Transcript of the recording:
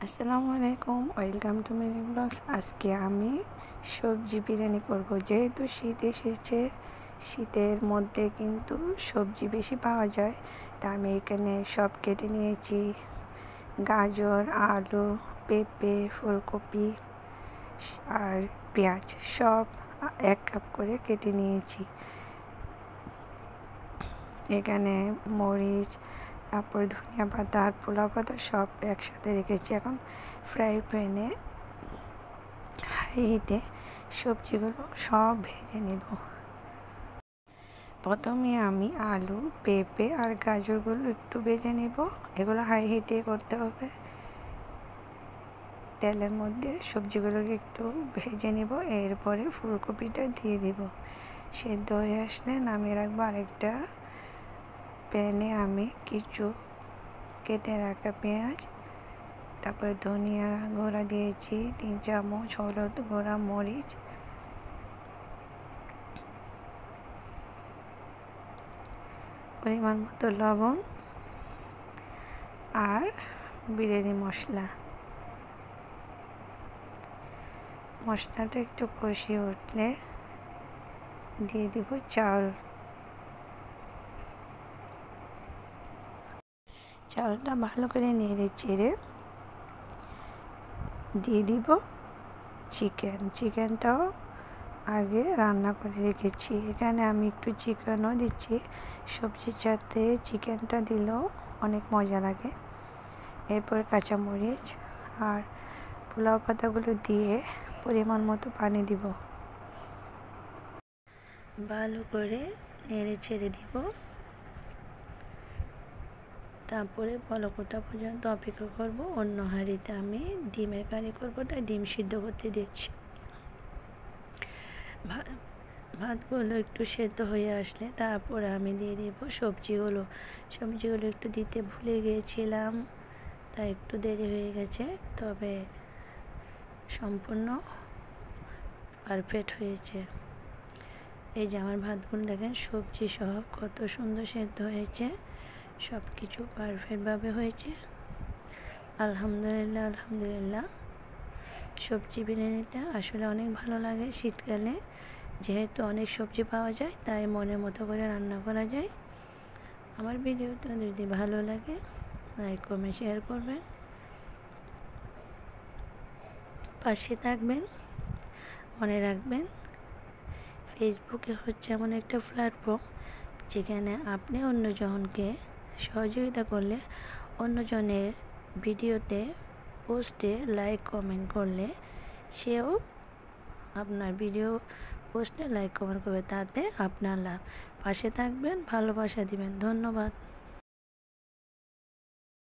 আসসালামু আলাইকুম, welcome two milli blogs. আজকে আমি সবজি বিরিয়ানি করব। যেহেতু শীত এসেছে, শীতের মধ্যে কিন্তু সবজি বেশি পাওয়া যায়, তা আমি এখানে সব কেটে নিয়েছি। গাজর, আলু, পেঁপে, ফুলকপি আর পেঁয়াজ সব 1 কাপ করে কেটে নিয়েছি। এখানে মরিচ, তারপর ধনিয়া পাতা আর পোলাও পাতা সব একসাথে রেখেছি। এখন ফ্রাই প্যানে হাই হিটে সবজিগুলো সব ভেজে নেব। প্রথমে আমি আলু, পেঁপে আর গাজরগুলো একটু ভেজে নেব। এগুলো হাই হিটে করতে হবে। তেলের মধ্যে সবজিগুলোকে একটু ভেজে নেব। এরপরে ফুলকপিটা দিয়ে দেব। সেদ্ধ হয়ে আসলে নামিয়ে রাখবো। আরেকটা প্যানে আমি কিছু কেটে রাখা পেঁয়াজ, তারপরে ধনিয়া গুঁড়া দিয়েছি 3 চামচ, হলুদ গুঁড়া, মরিচ, পরিমাণ মতো লবণ আর বিরিয়ানি মশলা। মশলাটা একটু কষিয়ে উঠলে দিয়ে দিব চাল। চালটা ভালো করে নেড়ে চেড়ে দিয়ে দিব চিকেনটাও আগে রান্না করে রেখেছি। এখানে আমি একটু চিকেনও দিচ্ছি। সবজির সাথে চিকেনটা দিলেও অনেক মজা লাগে। এরপরে কাঁচামরিচ আর পোলাও পাতাগুলো দিয়ে পরিমাণ মতো পানি দিব। ভালো করে নেড়ে ছেড়ে দিব। তারপরে বলক ওঠা পর্যন্ত অপেক্ষা করব। অন্য হাঁড়িতে আমি ডিমের কারি করব, তাই ডিম সিদ্ধ করতে দিচ্ছি। ভাতগুলো একটু সেদ্ধ হয়ে আসলে তারপরে আমি দিয়ে দেব সবজিগুলো একটু দিতে ভুলে গিয়েছিলাম, তাই একটু দেরি হয়ে গেছে, তবে সম্পূর্ণ পারফেক্ট হয়েছে। এই যে আমার ভাতগুলো দেখেন সবজি সহ কত সুন্দর সেদ্ধ হয়েছে। সব কিছু পারফেক্টভাবে হয়েছে। আলহামদুলিল্লাহ। সবজি বিরিয়ানিটা আসলে অনেক ভালো লাগে শীতকালে। যেহেতু অনেক সবজি পাওয়া যায়, তাই মনের মতো করে রান্না করা যায়। আমার ভিডিওটা যদি ভালো লাগে লাইক কমেন্ট শেয়ার করবেন, পাশে থাকবেন। মনে রাখবেন, ফেসবুকে হচ্ছে এমন একটা প্ল্যাটফর্ম যেখানে আপনি অন্যজনকে সহযোগিতা করলে, অন্যজনের ভিডিওতে পোস্টে লাইক কমেন্ট করলে সেও আপনার ভিডিও পোস্টে লাইক কমেন্ট করবে, তাতে আপনার লাভ। পাশে থাকবেন, ভালোবাসা দিবেন। ধন্যবাদ।